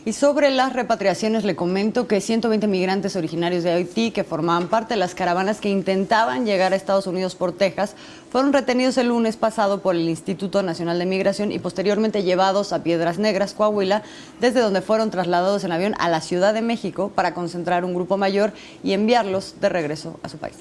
Y sobre las repatriaciones le comento que 120 migrantes originarios de Haití que formaban parte de las caravanas que intentaban llegar a Estados Unidos por Texas fueron retenidos el lunes pasado por el Instituto Nacional de Migración y posteriormente llevados a Piedras Negras, Coahuila, desde donde fueron trasladados en avión a la Ciudad de México para concentrar un grupo mayor y enviarlos de regreso a su país.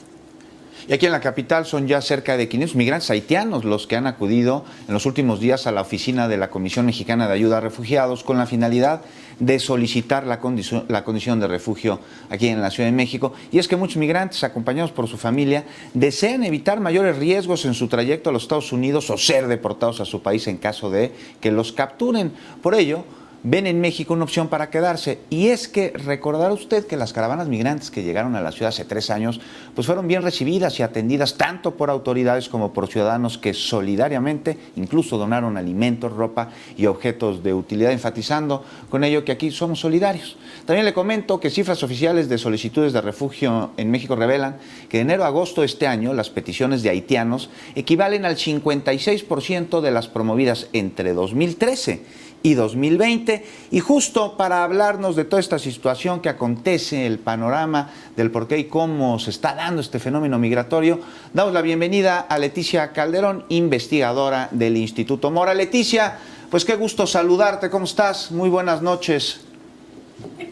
Y aquí en la capital son ya cerca de 500 migrantes haitianos los que han acudido en los últimos días a la oficina de la Comisión Mexicana de Ayuda a Refugiados con la finalidad de solicitar la condición de refugio aquí en la Ciudad de México. Y es que muchos migrantes, acompañados por su familia, desean evitar mayores riesgos en su trayecto a los Estados Unidos o ser deportados a su país en caso de que los capturen. Por ello, ven en México una opción para quedarse. Y es que recordará usted que las caravanas migrantes que llegaron a la ciudad hace 3 años pues fueron bien recibidas y atendidas tanto por autoridades como por ciudadanos que solidariamente incluso donaron alimentos, ropa y objetos de utilidad, enfatizando con ello que aquí somos solidarios. También le comento que cifras oficiales de solicitudes de refugio en México revelan que de enero a agosto de este año las peticiones de haitianos equivalen al 56% de las promovidas entre 2013 y 2020, y justo para hablarnos de toda esta situación que acontece, el panorama del por qué y cómo se está dando este fenómeno migratorio, damos la bienvenida a Leticia Calderón, investigadora del Instituto Mora. Leticia, pues qué gusto saludarte, ¿cómo estás? Muy buenas noches.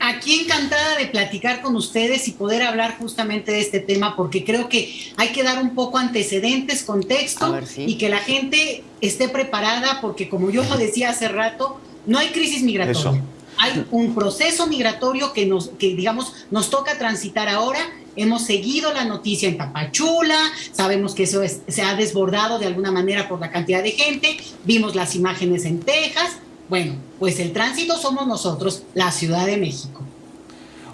Aquí encantada de platicar con ustedes y poder hablar justamente de este tema, porque creo que hay que dar un poco antecedentes, contexto, y que la gente esté preparada, porque como yo lo decía hace rato, no hay crisis migratoria. Eso. Hay un proceso migratorio que nos toca transitar ahora. Hemos seguido la noticia en Tapachula, sabemos que se ha desbordado de alguna manera por la cantidad de gente, vimos las imágenes en Texas. Bueno, pues el tránsito somos nosotros, la Ciudad de México.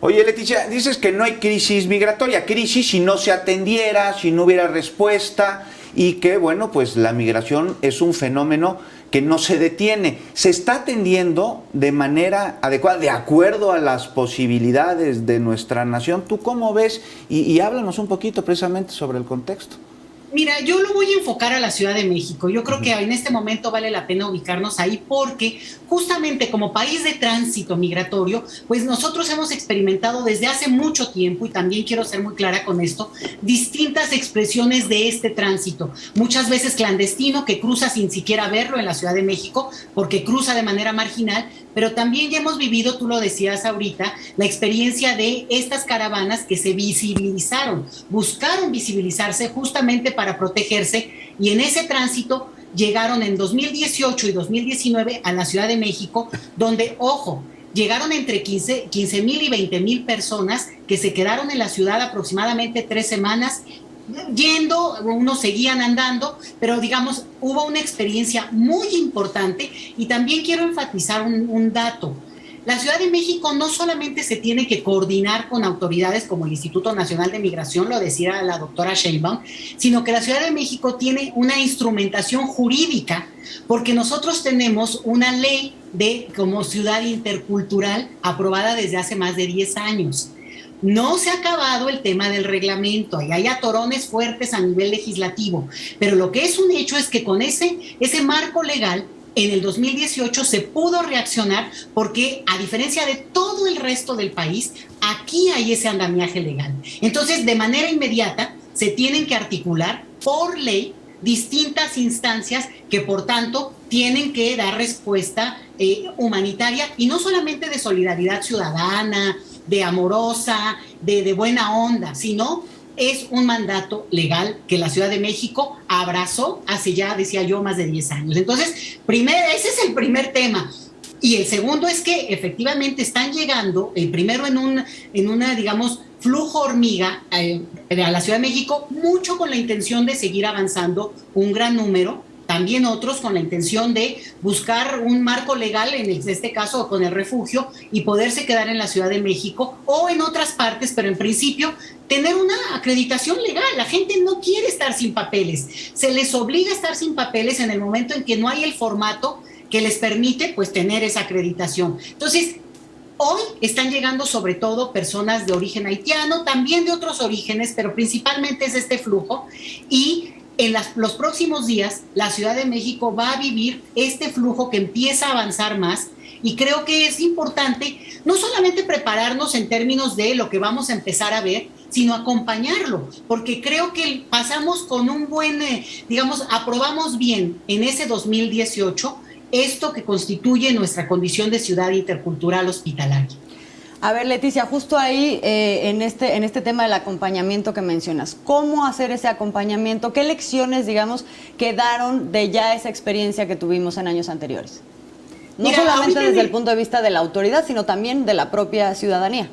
Oye, Leticia, dices que no hay crisis migratoria, crisis si no se atendiera, si no hubiera respuesta, y que, bueno, pues la migración es un fenómeno que no se detiene. ¿Se está atendiendo de manera adecuada, de acuerdo a las posibilidades de nuestra nación? ¿Tú cómo ves? Y háblanos un poquito precisamente sobre el contexto. Mira, yo lo voy a enfocar a la Ciudad de México. Yo creo que en este momento vale la pena ubicarnos ahí porque justamente como país de tránsito migratorio, pues nosotros hemos experimentado desde hace mucho tiempo, y también quiero ser muy clara con esto, distintas expresiones de este tránsito. Muchas veces clandestino, que cruza sin siquiera verlo en la Ciudad de México, porque cruza de manera marginal, pero también ya hemos vivido, tú lo decías ahorita, la experiencia de estas caravanas que se visibilizaron, buscaron visibilizarse justamente para protegerse, y en ese tránsito llegaron en 2018 y 2019 a la Ciudad de México, donde, ojo, llegaron entre 15,000 y 20,000 personas que se quedaron en la ciudad aproximadamente 3 semanas, yendo, unos seguían andando, pero digamos, hubo una experiencia muy importante. Y también quiero enfatizar un dato. La Ciudad de México no solamente se tiene que coordinar con autoridades como el Instituto Nacional de Migración, lo decía la doctora Sheinbaum, sino que la Ciudad de México tiene una instrumentación jurídica, porque nosotros tenemos una ley como ciudad intercultural aprobada desde hace más de 10 años. No se ha acabado el tema del reglamento, y hay atorones fuertes a nivel legislativo, pero lo que es un hecho es que con ese marco legal, en el 2018 se pudo reaccionar, porque a diferencia de todo el resto del país, aquí hay ese andamiaje legal. Entonces, de manera inmediata, se tienen que articular por ley distintas instancias que, por tanto, tienen que dar respuesta humanitaria, y no solamente de solidaridad ciudadana, de amorosa, de buena onda, sino es un mandato legal que la Ciudad de México abrazó hace ya, decía yo, más de 10 años. Entonces, ese es el primer tema. Y el segundo es que efectivamente están llegando, primero en una, digamos, flujo hormiga a la Ciudad de México, mucho con la intención de seguir avanzando un gran número, también otros con la intención de buscar un marco legal, en este caso con el refugio, y poderse quedar en la Ciudad de México o en otras partes, pero en principio tener una acreditación legal. La gente no quiere estar sin papeles, se les obliga a estar sin papeles en el momento en que no hay el formato que les permite pues tener esa acreditación. Entonces, hoy están llegando sobre todo personas de origen haitiano, también de otros orígenes, pero principalmente es este flujo, y en los próximos días la Ciudad de México va a vivir este flujo que empieza a avanzar más, Y creo que es importante no solamente prepararnos en términos de lo que vamos a empezar a ver, sino acompañarlo, porque creo que pasamos con un buen, aprobamos bien en ese 2018 esto que constituye nuestra condición de ciudad intercultural hospitalaria. A ver, Leticia, justo ahí en este tema del acompañamiento que mencionas, ¿cómo hacer ese acompañamiento? ¿Qué lecciones, quedaron de ya esa experiencia que tuvimos en años anteriores? No solamente desde el punto de vista de la autoridad, sino también de la propia ciudadanía.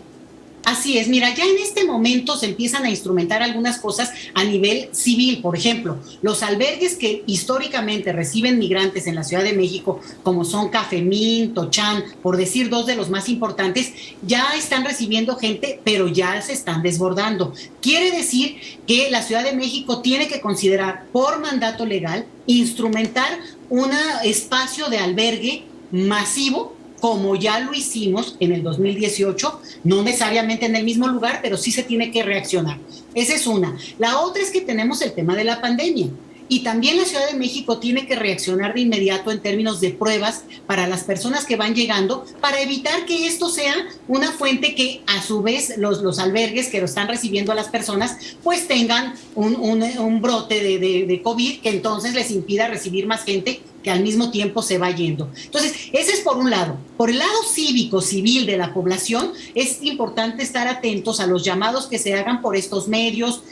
Así es, mira, ya en este momento se empiezan a instrumentar algunas cosas a nivel civil. Por ejemplo, los albergues que históricamente reciben migrantes en la Ciudad de México, como son Cafemín, Tochán, por decir dos de los más importantes, ya están recibiendo gente, pero ya se están desbordando. Quiere decir que la Ciudad de México tiene que considerar por mandato legal instrumentar un espacio de albergue masivo, como ya lo hicimos en el 2018, no necesariamente en el mismo lugar, pero sí se tiene que reaccionar. Esa es una. La otra es que tenemos el tema de la pandemia. Y también la Ciudad de México tiene que reaccionar de inmediato en términos de pruebas para las personas que van llegando, para evitar que esto sea una fuente que a su vez los albergues que lo están recibiendo a las personas pues tengan un brote de COVID que entonces les impida recibir más gente que al mismo tiempo se va yendo. Entonces, ese es por un lado. Por el lado cívico, civil de la población, es importante estar atentos a los llamados que se hagan por estos medios.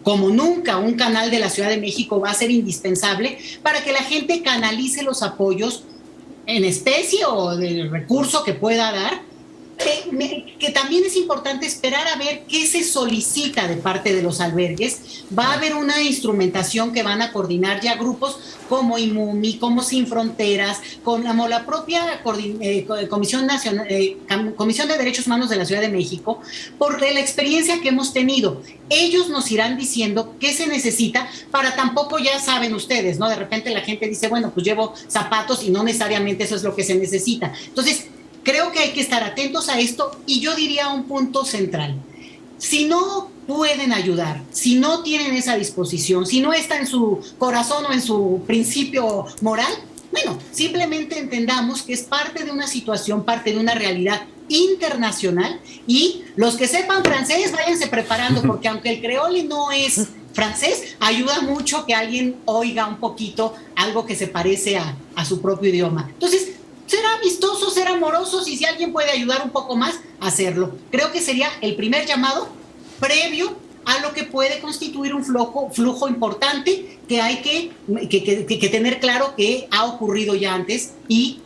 Como nunca, un canal de la Ciudad de México va a ser indispensable para que la gente canalice los apoyos en especie o del recurso que pueda dar, que también es importante esperar a ver qué se solicita de parte de los albergues. Va a haber una instrumentación que van a coordinar ya grupos como IMUMI, como Sin Fronteras, como la propia Comisión Nacional, Comisión de Derechos Humanos de la Ciudad de México, por la experiencia que hemos tenido. Ellos nos irán diciendo qué se necesita para tampoco, ya saben ustedes, ¿no? De repente la gente dice, bueno, pues llevo zapatos y no necesariamente eso es lo que se necesita. Entonces, creo que hay que estar atentos a esto y yo diría un punto central. Si no pueden ayudar, si no tienen esa disposición, si no está en su corazón o en su principio moral, bueno, simplemente entendamos que es parte de una situación, parte de una realidad internacional y los que sepan francés, váyanse preparando porque aunque el creole no es francés, ayuda mucho que alguien oiga un poquito algo que se parece a su propio idioma. Entonces, ser amistosos, ser amorosos y si alguien puede ayudar un poco más, hacerlo. Creo que sería el primer llamado previo a lo que puede constituir un flujo importante que hay que tener claro que ha ocurrido ya antes y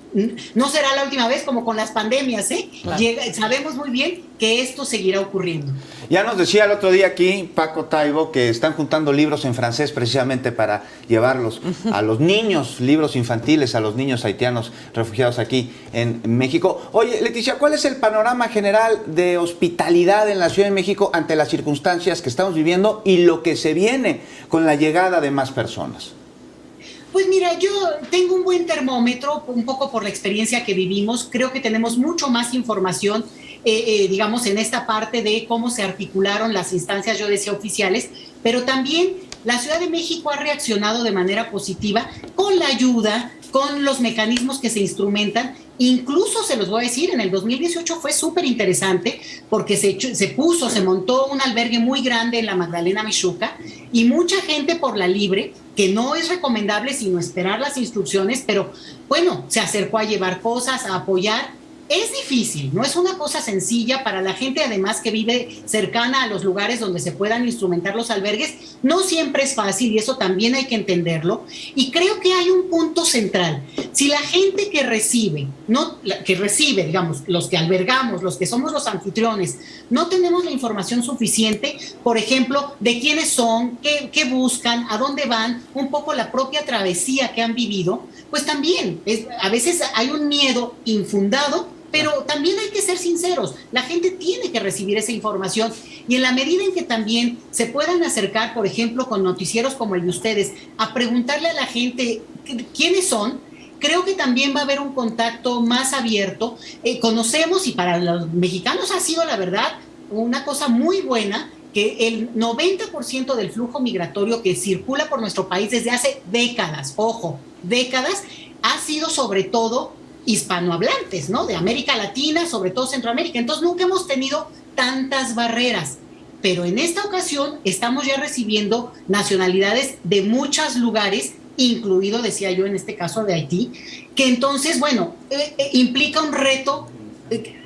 no será la última vez como con las pandemias, ¿eh? Claro. Sabemos muy bien que esto seguirá ocurriendo. Ya nos decía el otro día aquí Paco Taibo que están juntando libros en francés precisamente para llevarlos a los niños, libros infantiles a los niños haitianos refugiados aquí en México. Oye, Leticia, ¿cuál es el panorama general de hospitalidad en la Ciudad de México ante las circunstancias que estamos viviendo y lo que se viene con la llegada de más personas? Pues mira, yo tengo un buen termómetro, un poco por la experiencia que vivimos. Creo que tenemos mucho más información, en esta parte de cómo se articularon las instancias, yo decía, oficiales, pero también la Ciudad de México ha reaccionado de manera positiva con la ayuda, con los mecanismos que se instrumentan. Incluso se los voy a decir, en el 2018 fue súper interesante porque se montó un albergue muy grande en la Magdalena Mixhuca y mucha gente por la libre, que no es recomendable sino esperar las instrucciones, pero bueno, se acercó a llevar cosas, a apoyar. Es difícil, no es una cosa sencilla para la gente además que vive cercana a los lugares donde se puedan instrumentar los albergues, no siempre es fácil y eso también hay que entenderlo y creo que hay un punto central. Si la gente que recibe, digamos, los que albergamos, los que somos los anfitriones, no tenemos la información suficiente, por ejemplo, de quiénes son, qué buscan, a dónde van, un poco la propia travesía que han vivido, pues también a veces hay un miedo infundado, pero también hay que ser sinceros, la gente tiene que recibir esa información y en la medida en que también se puedan acercar, por ejemplo, con noticieros como el de ustedes, a preguntarle a la gente quiénes son, creo que también va a haber un contacto más abierto. Conocemos, y para los mexicanos ha sido, la verdad, una cosa muy buena, que el 90% del flujo migratorio que circula por nuestro país desde hace décadas, ojo, décadas, ha sido sobre todo hispanohablantes, ¿no? De América Latina, sobre todo Centroamérica. Entonces nunca hemos tenido tantas barreras. Pero en esta ocasión estamos ya recibiendo nacionalidades de muchos lugares, incluido, decía yo, en este caso de Haití, que entonces, bueno, implica un reto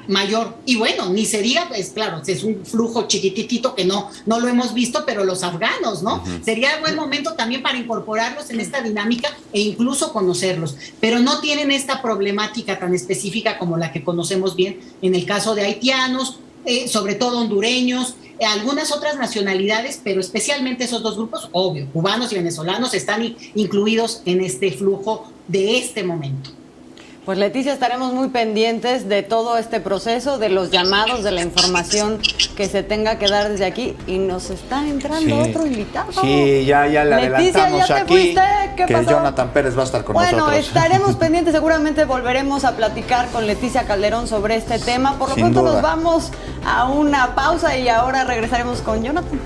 mayor. Y bueno, ni se diga, pues claro, es un flujo chiquititito que no lo hemos visto, pero los afganos, ¿no? Sería buen momento también para incorporarlos en esta dinámica e incluso conocerlos. Pero no tienen esta problemática tan específica como la que conocemos bien en el caso de haitianos, sobre todo hondureños, algunas otras nacionalidades, pero especialmente esos dos grupos, obvio, cubanos y venezolanos están incluidos en este flujo de este momento. Pues Leticia, estaremos muy pendientes de todo este proceso, de los llamados, de la información que se tenga que dar desde aquí. Y nos está entrando otro invitado. Sí, ya le Leticia, adelantamos ¿ya te aquí fuiste? ¿Qué que pasó? Jonathan Pérez va a estar con nosotros. Bueno, estaremos pendientes, seguramente volveremos a platicar con Leticia Calderón sobre este tema. Por lo Sin pronto duda. nos vamos a una pausa y ahora regresaremos con Jonathan.